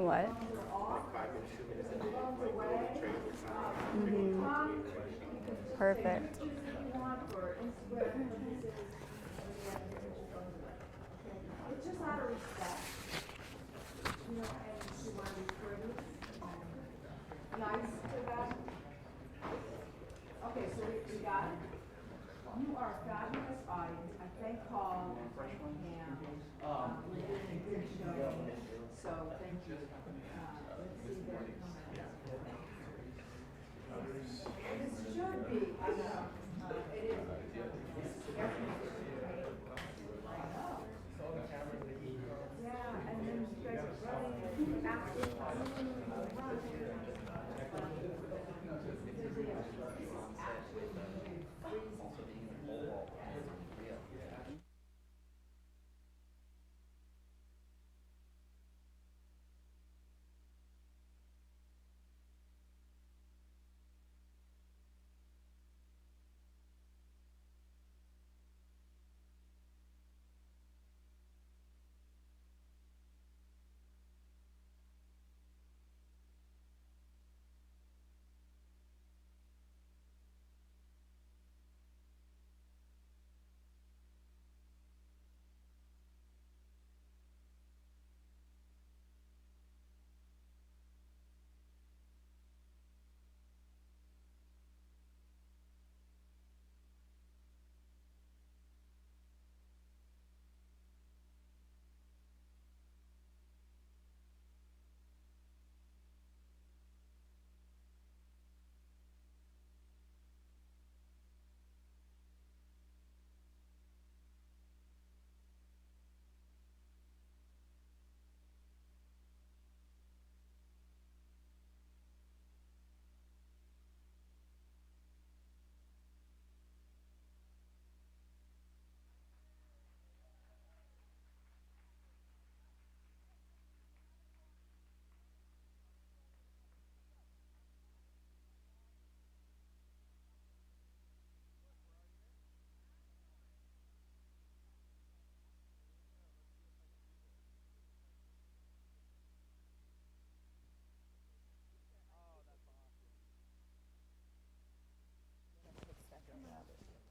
doing what? Perfect. It's just out of respect. You know, and she wanted to be pretty and nice to them. Okay, so we got it. You are a fabulous audience. I thank Paul and Frank and Pam. We're doing a good show. So thank you. Let's see their comments. This should be, I know, it is. Yeah, and then you guys are running after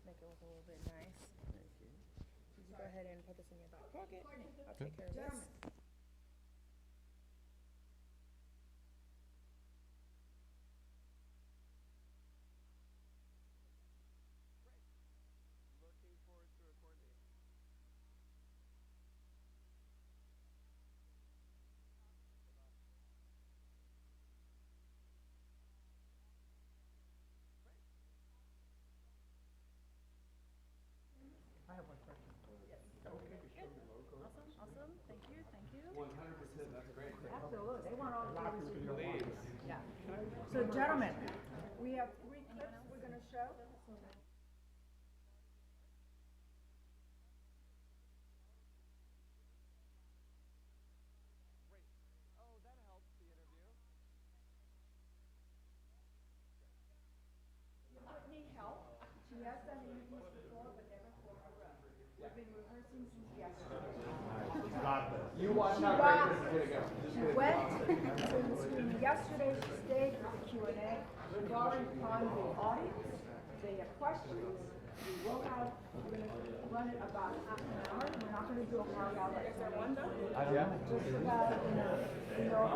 Make it look a little bit nice. You go ahead and put this in your back pocket. I'll take care of this. Looking forward to it, Courtney. I have one question. Yes. Okay, to show the logo. Awesome. Thank you. 100%, that's great. Absolutely, they want all the ladies to know. Please. Yeah. So gentlemen, we have 3 clips we're gonna show. Great. Oh, that helped the interview. Courtney helped. She has done interviews before, but never for a row. We've been rehearsing since yesterday. You watch She how got- great this is gonna go. She went to yesterday, she stayed for the Q&A. We've already primed the audience. They have questions. We will have, we're gonna run it about half an hour. We're not gonna do a hard hour. Is there one though? I don't know. Just about, you know,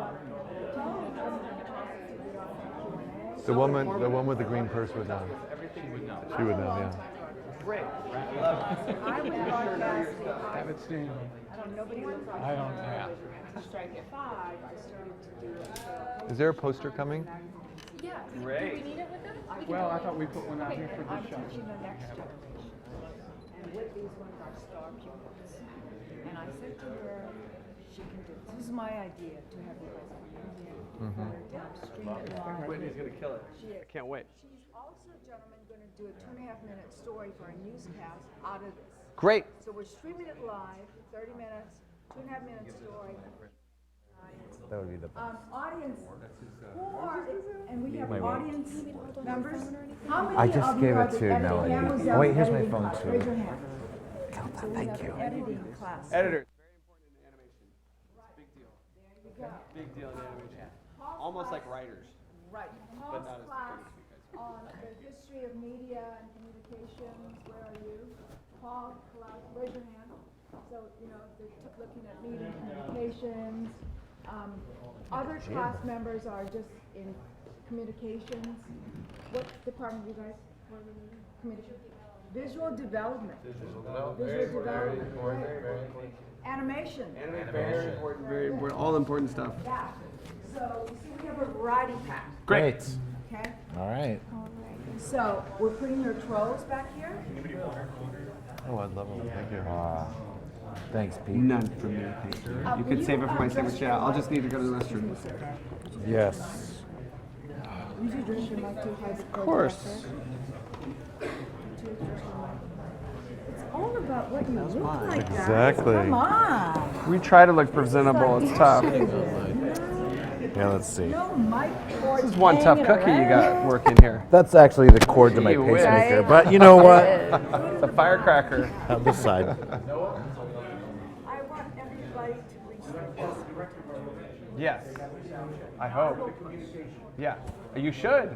Q&A. The woman with the green purse would know. Everything would know. She would know, yeah. Great. I would broadcast the, Have it seen. I don't know, nobody would broadcast. I don't, yeah. To strike at 5, I started to do it. Is there a poster coming? Yeah. Great. Do we need it with them? Well, I thought we put one out here for I'm this show. teaching the next generation. And Whitney's one of our star pupils. And I said to her, she can do this. This is my idea to have you guys come in here. Stream it live. Whitney's gonna kill it. She is. I can't wait. She's also, gentlemen, going to do a 2.5-minute story for a newscast out of this. Great. So we're streaming it live, 30 minutes, 2.5-minute story. That would be the best. Audience, who are, and we have My phone. audience members. How many I just of you gave are it the to editing- Melanie. Amazon Oh, wait, here's my editing phone, class? too. Raise your hand. Tell So them we thank have you. editing class. Editors. Very important in animation. It's a big deal. There you go. Big deal in animation. Almost like writers. Right. But Paul's not as class big as you guys. on the history of media and communications. Where are you? Paul, class, raise your hand. So, you know, they're looking at media and communications. Other class members are just in communications. What department do you guys? Communication. Visual development. Visual development. Right. Animation. Very important, very important. All important stuff. Yeah. So you see, we have a variety pack. Great. Okay. All right. So we're putting your trolls back here. Oh, I'd love one. Thank you. Thanks, Pete. None for me. Thank you. You could save it for my sandwich. Yeah, I'll just need to go to the restroom. Yes. Usually drink your mic too high. Of course. It's all about what you look like, guys. Exactly. Come on. We try to look presentable. It's tough. Yeah, let's see. No mic cords. This is one tough hanging cookie you got around. working here. That's actually the cord to my You wish. pacemaker. But you know what? The firecracker. On this side. I want everybody to research this. Yes. I hope. Yeah. You should.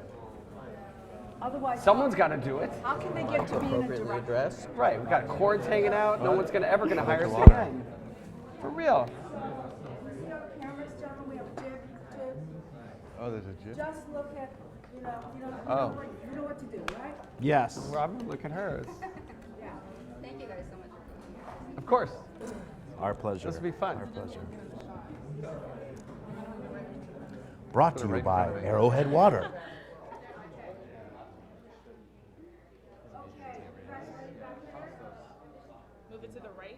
Otherwise, Someone's got to do it. how can they get to being a director? addressed. Right. We got cords hanging out. No one's ever gonna hire us again. For real. We have cameras, gentlemen. We have a jig. Oh, there's a jib. Just look at, you know, Oh. you know what to do, right? Yes. Robin, look at hers. Yeah. Thank you guys so much for being here. Of course. Our pleasure. This will be fun. Our pleasure. Brought to you by Arrowhead Water. Move it to the right.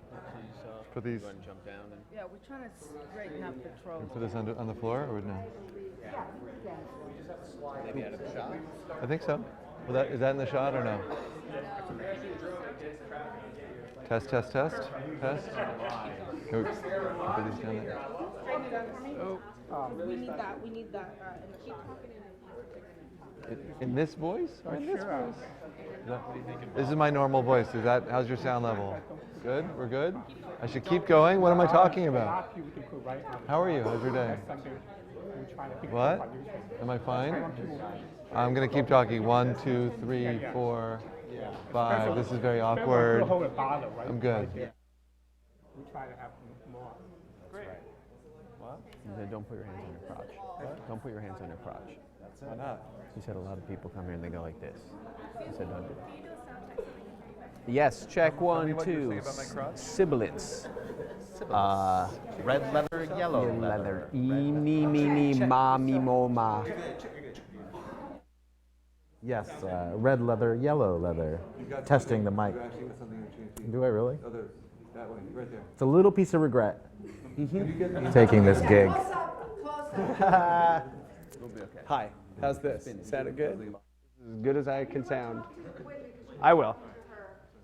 Put these. Yeah, we're trying to straighten up the trolls. Put this on the floor or no? I think so. Well, is that in the shot or no? Test, test, test, test. Can we put these down there? We need that. We need that. And keep talking In this voice or in this voice? This is my normal voice. How's your sound level? Good? We're good? I should keep going? What am I talking about? How are you? How's your day? What? Am I fine? I'm going to keep talking. 1, 2, 3, 4, 5. This is very awkward. I'm good. We try to have more. You said don't put your hands on your crotch. Don't put your hands on your crotch. Why not? You said a lot of people come here and they go like this. You said don't do that. Yes, check 1, what you were 2. saying about my crotch? Sibilance. Red leather, yellow Leather. Eeny, meeny, ma, me, mo, ma. Yes, red leather, yellow leather. Testing the mic. Do I really? Oh, there. That way, right there. It's a little piece of regret. Taking this gig. We'll be okay. Hi, how's this? Sounded good? As good as I can sound. I will.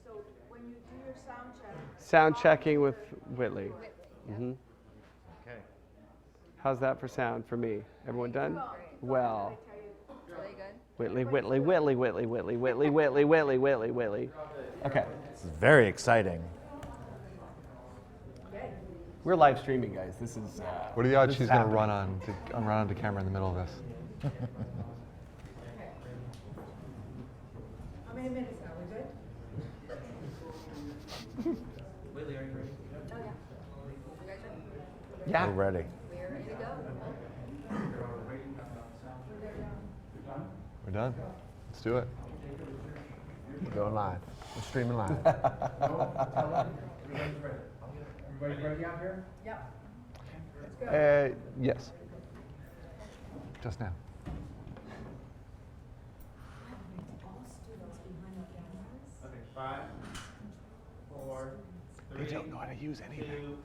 So when you do your sound check, Sound checking with Whitley. Okay. How's that for sound for me? Everyone done? Well. Really good. Whitley, Whitley, Whitley, Whitley, Whitley, Whitley, Whitley, Whitley, Whitley, Whitley. Okay. This is very exciting. We're live streaming, guys. This is. What are the odds this she's is going to happening. run onto camera in the middle of this? how many minutes now? We good? Oh, yeah. You guys ready? Yeah. We're ready. We're ready to go. We're done. Let's do it. We're going live. We're streaming live. Everybody ready out here? Yep. Yes. Just now. Okay, 5, 4, 3. They don't know how to use anything.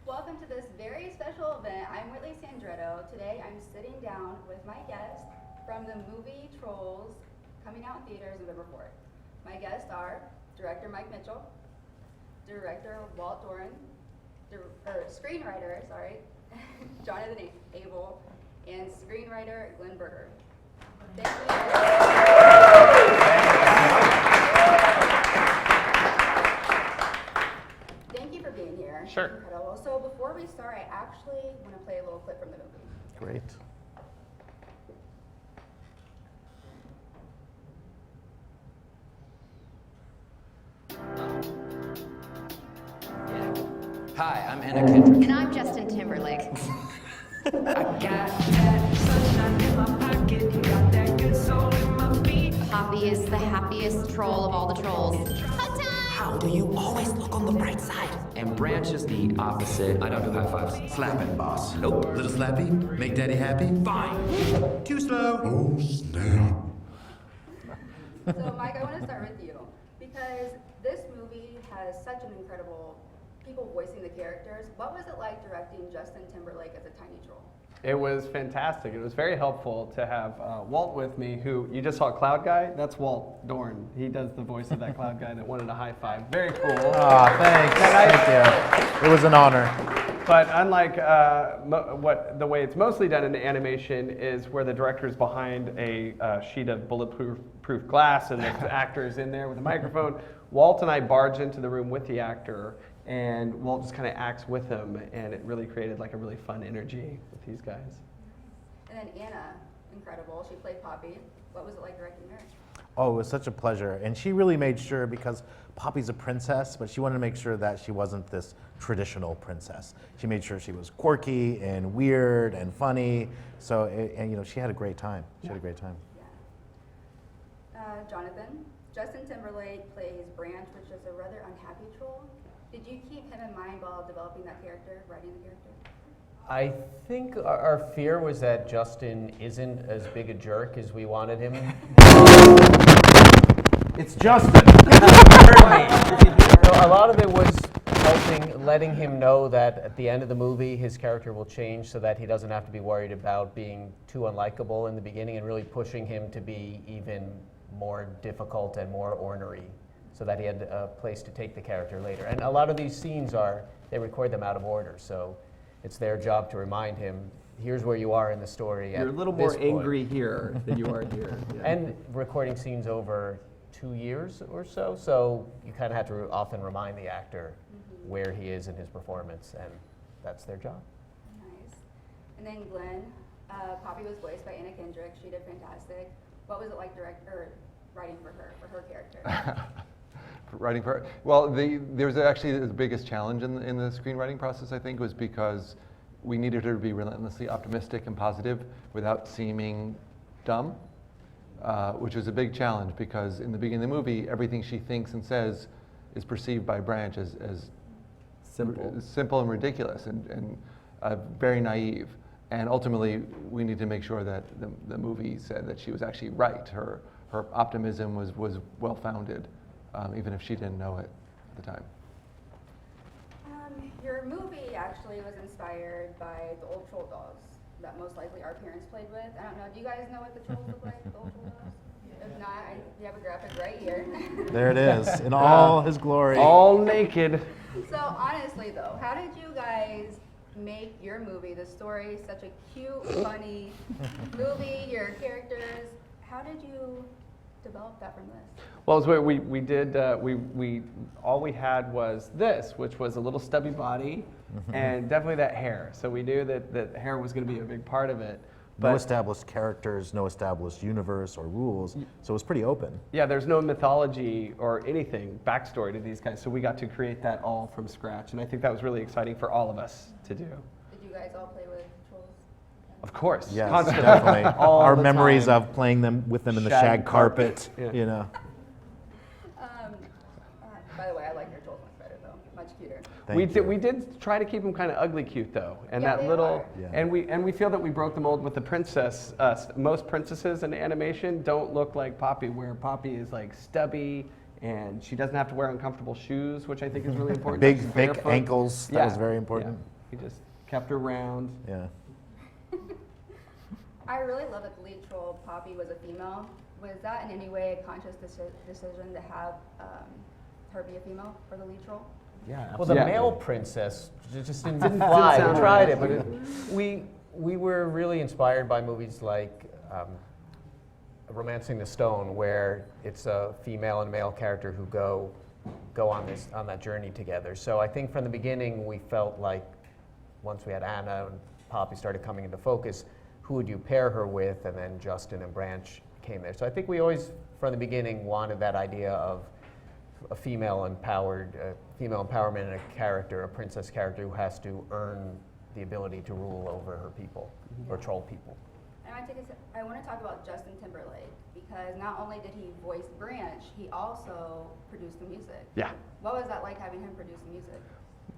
Welcome to this very special event. I'm Whitley Sandretto. Today I'm sitting down with my guest from the movie Trolls, coming out in theaters November 4th. My guests are director Mike Mitchell, director Walt Doran, screenwriter, Jonathan Abel, and screenwriter Glenn Berger. Thank you. Thank you for being here. Sure. Incredible. So before we start, I actually want to play a little clip from the movie. Great. Hi, I'm Anna Kendrick. And I'm Justin Timberlake. I got that sunshine in my pocket, got that good soul in my feet. Poppy is the happiest troll of all the trolls. How do you always look on the bright side? And Branch is the opposite. I don't do high fives. Slapping, boss. Nope. Little slappy. Make daddy happy. Fine. Too slow. Oh, snap. So, Mike, I want to start with you because this movie has such an incredible people voicing the characters. What was it like directing Justin Timberlake as a tiny troll? It was fantastic. It was very helpful to have Walt with me, who you just saw Cloud Guy. That's Walt Dorn. He does the voice of that Cloud Guy that wanted a high five. Very cool. Thanks. Thank you. It was an honor. But unlike the way it's mostly done in animation is where the director's behind a sheet of bulletproof glass and there's actors in there with a microphone, Walt and I barge into the room with the actor, and Walt just kind of acts with him, and it really created like a really fun energy with these guys. And then Anna, incredible. She played Poppy. What was it like directing her? Oh, it was such a pleasure. And she really made sure, because Poppy's a princess, but she wanted to make sure that she wasn't this traditional princess. She made sure she was quirky and weird and funny. So, and you know, she had a great time. She had a great time. Yeah. Jonathan, Justin Timberlake plays Branch, which is a rather unhappy troll. Did you keep him in mind while developing that character, writing the character? I think our fear was that Justin isn't as big a jerk as we wanted him. It's Justin. So a lot of it was letting him know that at the end of the movie, his character will change so that he doesn't have to be worried about being too unlikable in the beginning, and really pushing him to be even more difficult and more ornery, so that he had a place to take the character later. And a lot of these scenes they record them out of order, so it's their job to remind him, here's where you are in the story. You're a little more angry here than you are here. Yeah. And recording scenes over 2 years or so, so you kind of have to often remind the actor where he is in his performance, and that's their job. Nice. And then Glenn, Poppy was voiced by Anna Kendrick. She did fantastic. What was it like writing for her character? Writing for, well, there was actually the biggest challenge in the screenwriting process, I think, was because we needed her to be relentlessly optimistic and positive without seeming dumb, which was a big challenge because in the beginning of the movie, everything she thinks and says is perceived by Branch as simple and ridiculous and very naive. And ultimately, we need to make sure that the movie said that she was actually right. Her optimism was well-founded. Even if she didn't know it at the time. Your movie actually was inspired by the old troll dolls that most likely our parents played with. I don't know, do you guys know what the trolls look like, the old troll dolls? If not, you have a graphic right here. There it is, in all his glory. All naked. So honestly though, how did you guys make your movie, the story, such a cute, funny movie, your characters, how did you develop that from this? Well, so we did. All we had was this, which was a little stubby body, and definitely that hair. So we knew that hair was going to be a big part of it. No established characters, no established universe or rules, so it was pretty open. Yeah, there's no mythology or anything, backstory to these guys, so we got to create that all from scratch, and I think that was really exciting for all of us to do. Did you guys all play with trolls? Of course, Yes, constantly. definitely. All Our the memories time. of playing them with them in the Shag shag carpet, carpet, yeah. you know. By the way, I like your trolls much better though, much cuter. Thank you. We did try to keep them kind of ugly cute though, and Yeah, that they little are. Yeah. and we feel that we broke the mold with the princess. Most princesses in animation don't look like Poppy, where Poppy is like stubby and she doesn't have to wear uncomfortable shoes, which I think is really important. Big, She's thick barefoot. ankles, that was very important. Yeah. We just kept her round. Yeah. I really love that the lead troll, Poppy, was a female. Was that in any way a conscious decision to have her be a female for the lead troll? Yeah. Well, the Yeah. male princess just didn't Didn't fly. sound We tried right. it, but we were really inspired by movies like Romancing the Stone, where it's a female and male character who go on that journey together. So I think from the beginning we felt like once we had Anna and Poppy started coming into focus, who would you pair her with? And then Justin and Branch came there. So I think we always, from the beginning, wanted that idea of a female empowerment in a character, a princess character who has to earn the ability to rule over her people or troll people. And I want to talk about Justin Timberlake, because not only did he voice Branch, he also produced the music. Yeah. What was that like, having him produce the music?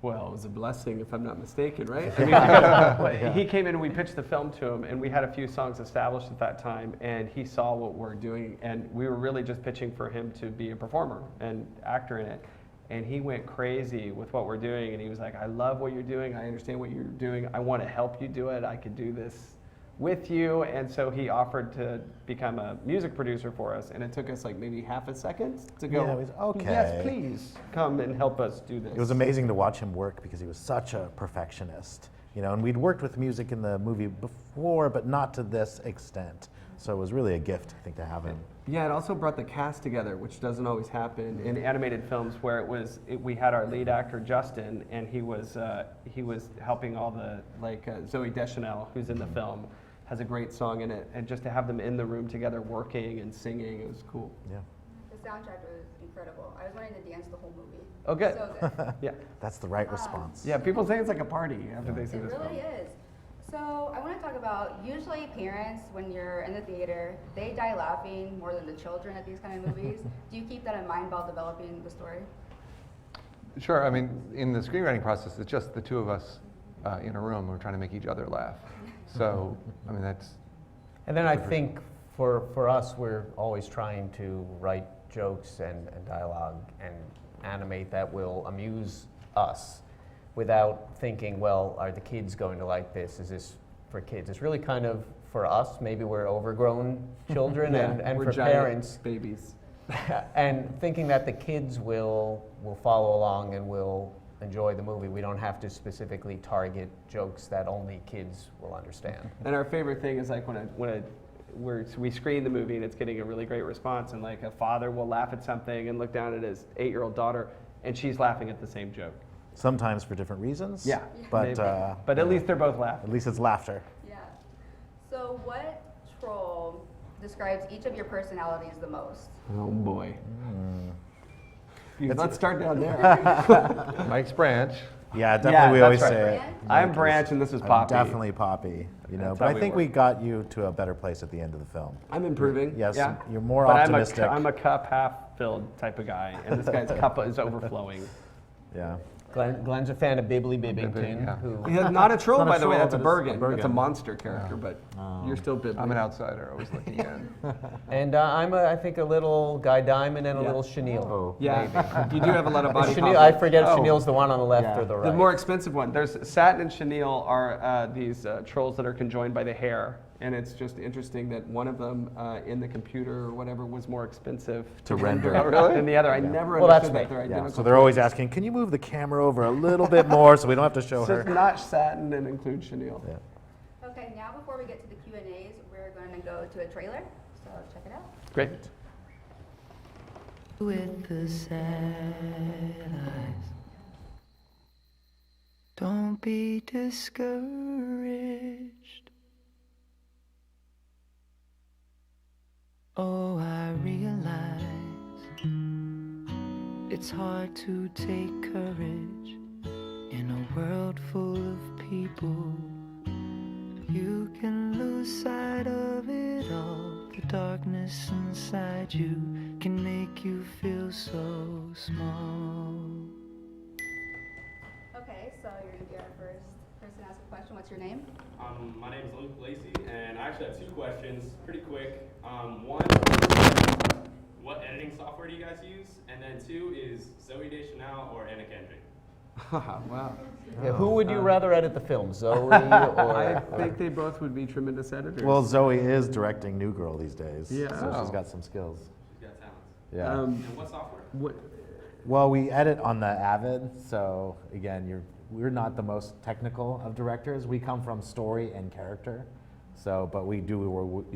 Well, it was a blessing, if I'm not mistaken, right? I mean, because he came in and we pitched the film to him, and we had a few songs established at that time, and he saw what we're doing, and we were really just pitching for him to be a performer and actor in it. And he went crazy with what we're doing, and he was like, I love what you're doing, I understand what you're doing, I want to help you do it, I could do this with you. And so he offered to become a music producer for us, and it took us like maybe half a second to go, Yeah, it was, okay. Yes, please come and help us do this. It was amazing to watch him work because he was such a perfectionist, you know, and we'd worked with music in the movie before, but not to this extent. So it was really a gift, I think, to have him. Yeah, it also brought the cast together, which doesn't always happen in animated films, where we had our lead actor Justin, and he was helping all the Zooey Deschanel, who's in the film, has a great song in it, and just to have them in the room together working and singing, it was cool. Yeah. The soundtrack was incredible. I was wanting to dance the whole movie. Oh, good. So good. Yeah. That's the right response. Yeah, people say it's like a party after they see It this really film. is. So I want to talk about, usually parents, when you're in the theater, they die laughing more than the children at these kind of movies. Do you keep that in mind while developing the story? Sure. I mean, in the screenwriting process, it's just the two of us in a room. We're trying to make each other laugh. So, I mean, that's. And then I think for us, we're always trying to write jokes and dialogue and animate that will amuse us without thinking, well, are the kids going to like this? Is this for kids? It's really kind of for us. Maybe we're overgrown children, and we're for giant parents, babies. and thinking that the kids will follow along and will enjoy the movie. We don't have to specifically target jokes that only kids will understand. And our favorite thing is like when we screen the movie and it's getting a really great response, and like a father will laugh at something and look down at his 8-year-old daughter, and she's laughing at the same joke. Sometimes for different reasons. Yeah, But, but at least they're both laughing. at least it's laughter. Yeah. So what troll describes each of your personalities the most? Oh boy. It's- Let's start down there. Mike's Branch. Yeah, definitely. We that's always right. say. Branch? I'm Branch and this is I'm Poppy. definitely Poppy. You know, That's but how I we think work. we got you to a better place at the end of the film. I'm improving. Yes, yeah. you're more But optimistic. I'm a cup half filled type of guy, and this guy's cup is overflowing. Yeah. Glenn's a fan of Bibbly Bibbington, yeah. who He's not a troll, Not a by the way. troll, That's a but it's a Bergen. That's a Bergen. monster character, but you're still Bibbly. I'm an outsider, always looking in. and I'm I think a little Guy Diamond and a Yeah. little Chenille. Yeah, you do have a lot of body Chenille, I confidence. forget if Oh. Chenille's the one on the left Yeah. or the right. The more expensive one. There's Satin and Chenille are these trolls that are conjoined by the hair, and it's just interesting that one of them in the computer or whatever was more expensive To render. Oh, really? than the other. I never Well, that's understood that me. they're Yeah. identical. So they're always asking, can you move the camera over a little bit more so we don't have to show So her? it's not Satin and include Chenille. Yeah. Okay, now before we get to the Q&As, we're going to go to a trailer. So check it out. Great. With the sad eyes, don't be discouraged. Oh, I realize it's hard to take courage in a world full of people. You can lose sight of it all. The darkness inside you can make you feel so small. Okay, so you're going to be our first person to ask a question. What's your name? My name is Luke Lacey, and I actually have 2 questions, pretty quick. One, what editing software do you guys use? And then 2 is Zooey Deschanel or Anna Kendrick? Wow. Yeah, who would you rather edit the film, Zooey or? I think they both would be tremendous editors. Well, Zoe is directing New Girl these days. Yeah. So Oh. she's got some skills. She's got talent. Yeah. And what software? Well, we edit on the Avid, so again, we're not the most technical of directors. We come from story and character, but we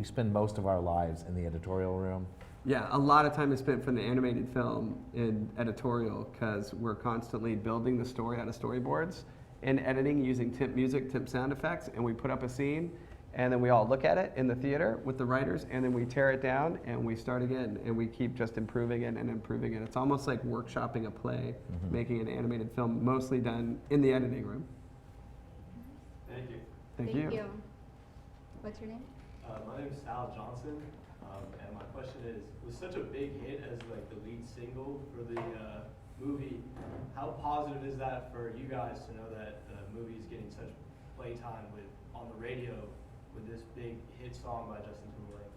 spend most of our lives in the editorial room. Yeah, a lot of time is spent from the animated film in editorial because we're constantly building the story out of storyboards, in editing using temp music, temp sound effects, and we put up a scene, and then we all look at it in the theater with the writers, and then we tear it down and we start again, and we keep just improving it and improving it. It's almost like workshopping a play, making an animated film, mostly done in the editing room. Thank you. Thank you. What's your name? My name is Sal Johnson, and my question is, with such a big hit as like the lead single for the movie, how positive is that for you guys to know that the movie is getting such playtime on the radio with this big hit song by Justin Timberlake?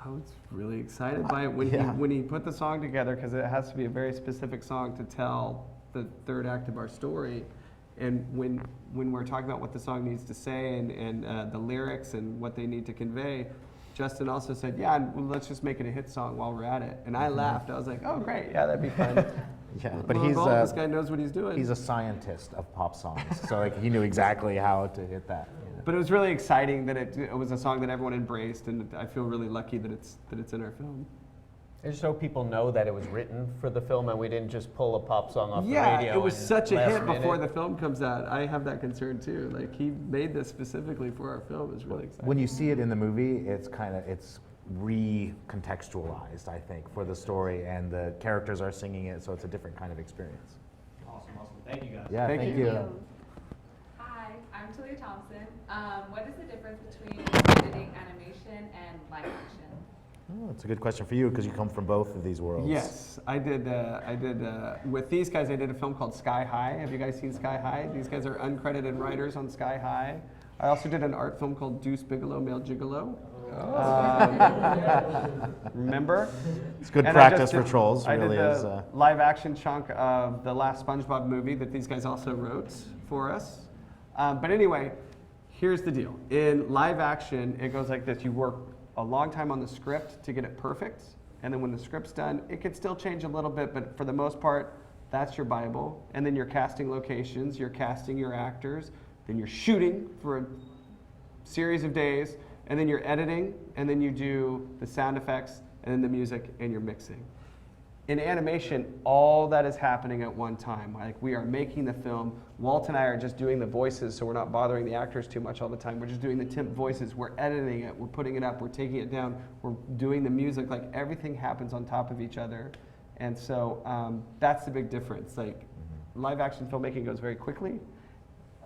I was really excited by it when he put the song together, because it has to be a very specific song to tell the third act of our story. And when we're talking about what the song needs to say and the lyrics and what they need to convey, Justin also said, yeah, well, let's just make it a hit song while we're at it. And I laughed. I was like, oh, great. Yeah, that'd be fun. Yeah, but This guy knows what he's doing. He's a scientist of pop songs, so like he knew exactly how to hit that. But it was really exciting that it was a song that everyone embraced, and I feel really lucky that it's in our film. I just hope people know that it was written for the film and we didn't just pull a pop song off the Yeah, radio. it was such a last hit before minute. the film comes out. I have that concern too. Like, he made this specifically for our film. It's really exciting. When you see it in the movie, it's recontextualized, I think, for the story, and the characters are singing it, so it's a different kind of experience. Awesome. Thank you guys. Yeah, thank you. Hi, I'm Talia Thompson. What is the difference between editing animation and live action? Oh, it's a good question for you because you come from both of these worlds. Yes, I did with these guys, I did a film called Sky High. Have you guys seen Sky High? These guys are uncredited writers on Sky High. I also did an art film called Deuce Bigelow, Male Gigolo. Remember? It's good practice for trolls, really I did is. the live action chunk of the last SpongeBob movie that these guys also wrote for us. But anyway, here's the deal. In live action, it goes like this. You work a long time on the script to get it perfect, and then when the script's done, it could still change a little bit, but for the most part, that's your Bible. And then you're casting locations, you're casting your actors, then you're shooting for a series of days, and then you're editing, and then you do the sound effects, and then the music, and you're mixing. In animation, all that is happening at one time. Like, we are making the film. Walt and I are just doing the voices, so we're not bothering the actors too much all the time. We're just doing the temp voices. We're editing it. We're putting it up. We're taking it down. We're doing the music. Like, everything happens on top of each other. And so that's the big difference. Like, live action filmmaking goes very quickly.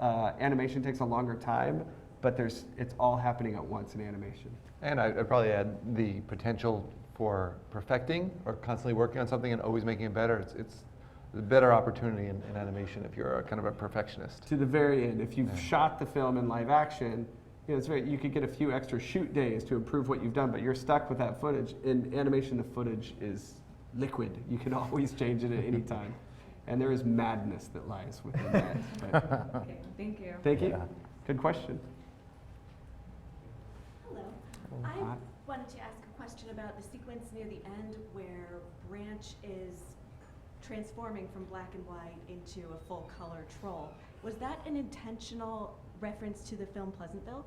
Animation takes a longer time, but it's all happening at once in animation. And I'd probably add the potential for perfecting or constantly working on something and always making it better. It's a better opportunity in animation if you're a kind of a perfectionist. To the very end, if you've shot the film in live action, you could get a few extra shoot days to improve what you've done, but you're stuck with that footage. In animation, the footage is liquid. You can always change it at any time. And there is madness that lies within that. But Okay, thank you. thank you. Good question. Hello. I wanted to ask a question about the sequence near the end where Branch is transforming from black and white into a full color troll. Was that an intentional reference to the film Pleasantville?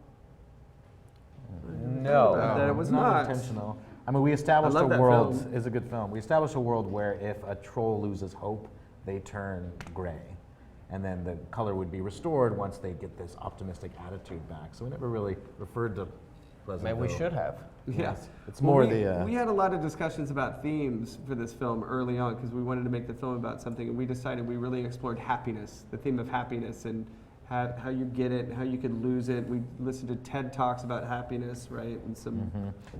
No. That it was not. intentional. I mean, we established I a love that world, film. is a good film. We established a world where if a troll loses hope, they turn gray. And then the color would be restored once they get this optimistic attitude back. So we never really referred to Pleasantville. Maybe we should have. Yes. It's more we had a lot of discussions about themes for this film early on because we wanted to make the film about something, and we decided we really explored happiness, the theme of happiness, and how you get it, how you could lose it. We listened to TED Talks about happiness, right? And some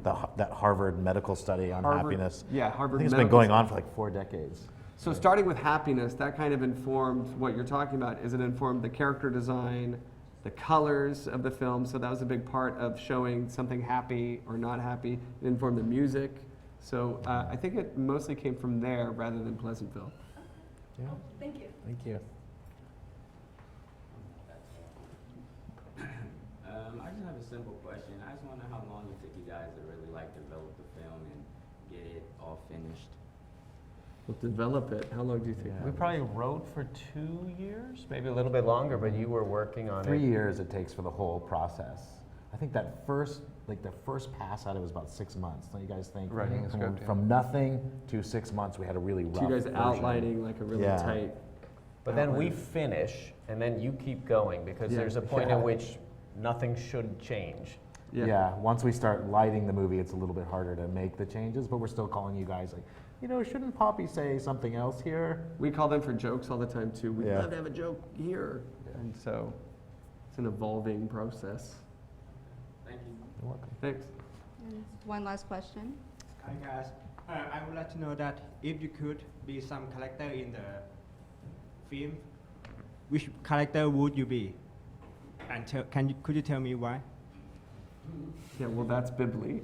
that Harvard medical study on happiness. Yeah, Harvard. I think it's been medical going on for like 4 decades. So starting with happiness, that kind of informed what you're talking about. Is it informed the character design, the colors of the film? So that was a big part of showing something happy or not happy. It informed the music. So I think it mostly came from there rather than Pleasantville. Yeah. Thank you. Thank you. I just have a simple question. I just wonder how long it took you guys to really develop the film and get it all finished. We'll develop it. How long do you think? We probably wrote for 2 years, maybe a little bit longer, but you were working on 3 it. years it takes for the whole process. I think that first pass at it was about 6 months. Don't you guys think? Writing a script, From nothing to 6 months, we had a really rough You guys version. outlining like a really Yeah. tight. But then we finish, and then you keep going, because there's a point at which nothing should change. Yeah. Once we start lighting the movie, it's a little bit harder to make the changes, but we're still calling you guys like, you know, shouldn't Poppy say something else here? We call them for jokes all the time too. We'd love to have a joke here. And so it's an evolving process. Thank you. You're welcome. Thanks. One last question. Hi guys, I would like to know that if you could be some character in the film, which character would you be? And could you tell me why? Yeah, well, that's Bibli.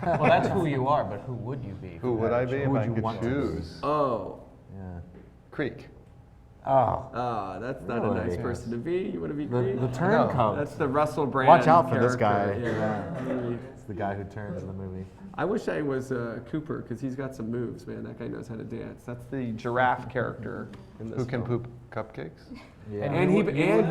Well, that's who you are, but who would you be? Who would I be if would I you could want to be? choose? Oh. Yeah. Creek. Oh. That's not a nice Really? person to be. You want to be Creek? The turncoat. That's the Russell Brand. Watch out for this guy. character. Yeah. It's the guy who turns in the movie. I wish I was Cooper, because he's got some moves, man. That guy knows how to dance. That's the giraffe character in this Who can film. poop cupcakes? Yeah. And he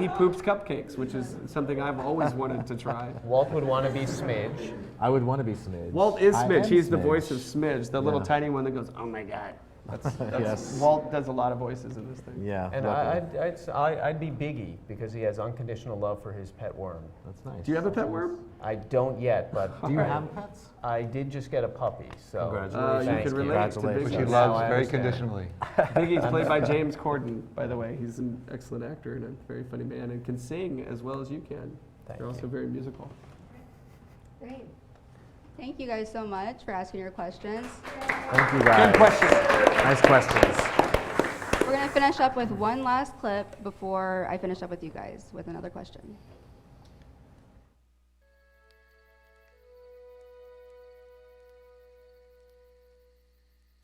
poops cupcakes, which is something I've always wanted to try. Walt would want to be Smidge. I would want to be Smidge. Walt is I Smidge. am He's the Smidge. voice of Smidge, the little Yeah. tiny one that goes, "Oh my God." That's Yes. Walt does a lot of voices in this thing. Yeah. And luckily. I'd be Biggie, because he has unconditional love for his pet worm. That's nice. Do you have a pet worm? I don't yet, but Do you have pets? I did just get a puppy, so Congratulations. You thank can relate to Congratulations. Which Biggie. he Now loves I very understand. conditionally. Biggie's played by James Corden, by the way. He's an excellent actor and a very funny man and can sing as well as you can. Thank You're also you. very musical. Great. Thank you guys so much for asking your questions. Thank you guys. Good question. Nice questions. We're going to finish up with one last clip before I finish up with you guys with another question.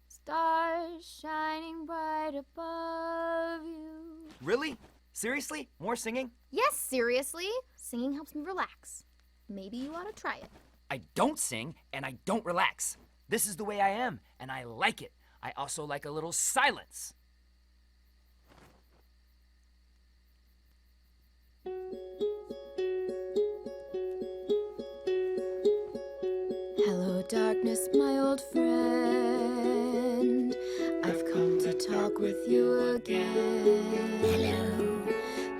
Stars shining bright above you. Really? Seriously? More singing? Yes, seriously. Singing helps me relax. Maybe you ought to try it. I don't sing and I don't relax. This is the way I am, and I like it. I also like a little silence. Hello, darkness, my old friend. I've come to talk with you again. Hello.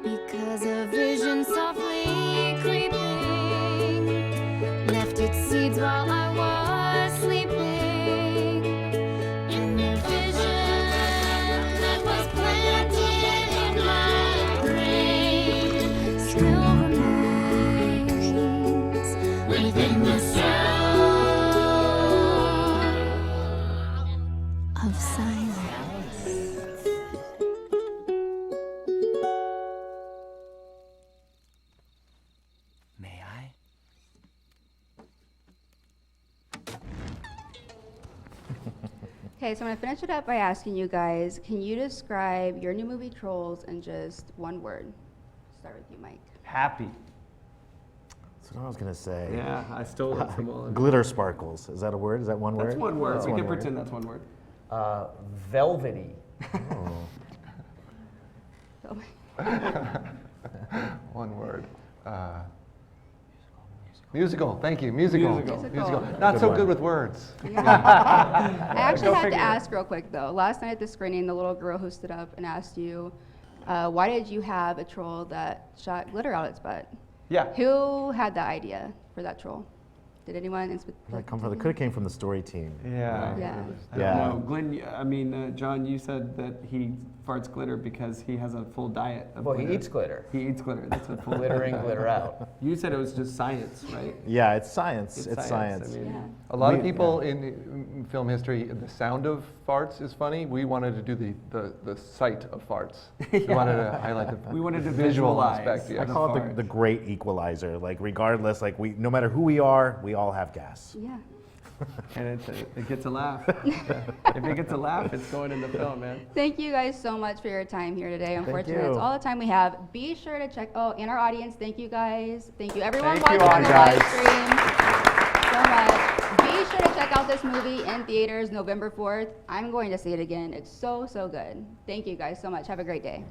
Because a vision softly creeping left its seeds while I was sleeping. And the vision that was planted in my brain still remains within the sound of silence. May I? Okay, so I'm going to finish it up by asking you guys, can you describe your new movie Trolls in just one word? Start with you, Mike. Happy. That's what I was going to say. Yeah, I stole that from all of you. Glitter sparkles. Is that a word? Is that one word? That's one word. That's We one can word. pretend that's one word. Velvety. Oh. One word. Musical. Thank you. Musical. Musical. Not Good so one. good with words. I actually Go have figure. to ask real quick though. Last night at the screening, the little girl who stood up and asked you, why did you have a troll that shot glitter out its butt? Yeah. Who had the idea for that troll? Did anyone? Where did that come from? It could have came from the story team. Yeah. Yeah. I don't know. Glenn, John, you said that he farts glitter because he has a full diet of Well, glitter. he eats glitter. He eats glitter. That's a full Glitter in, diet. glitter out. You said it was just science, right? Yeah, it's science. It's I science. mean, A lot of people in film history, the sound of farts is funny. We wanted to do the sight of farts. We wanted to highlight the We wanted to visual visualize. aspect. I Yeah. call it the great equalizer. Like regardless, like no matter who we are, we all have gas. Yeah. And it gets a laugh. If it gets a laugh, it's going in the film, man. Thank you guys so much for your time here today. Unfortunately, you. that's all the time we have. Be sure to check. Oh, in our audience, thank you guys. Thank you everyone Thank you watching on the all, live guys. stream. So much. Be sure to check out this movie in theaters November 4th. I'm going to see it again. It's so good. Thank you guys so much. Have a great day.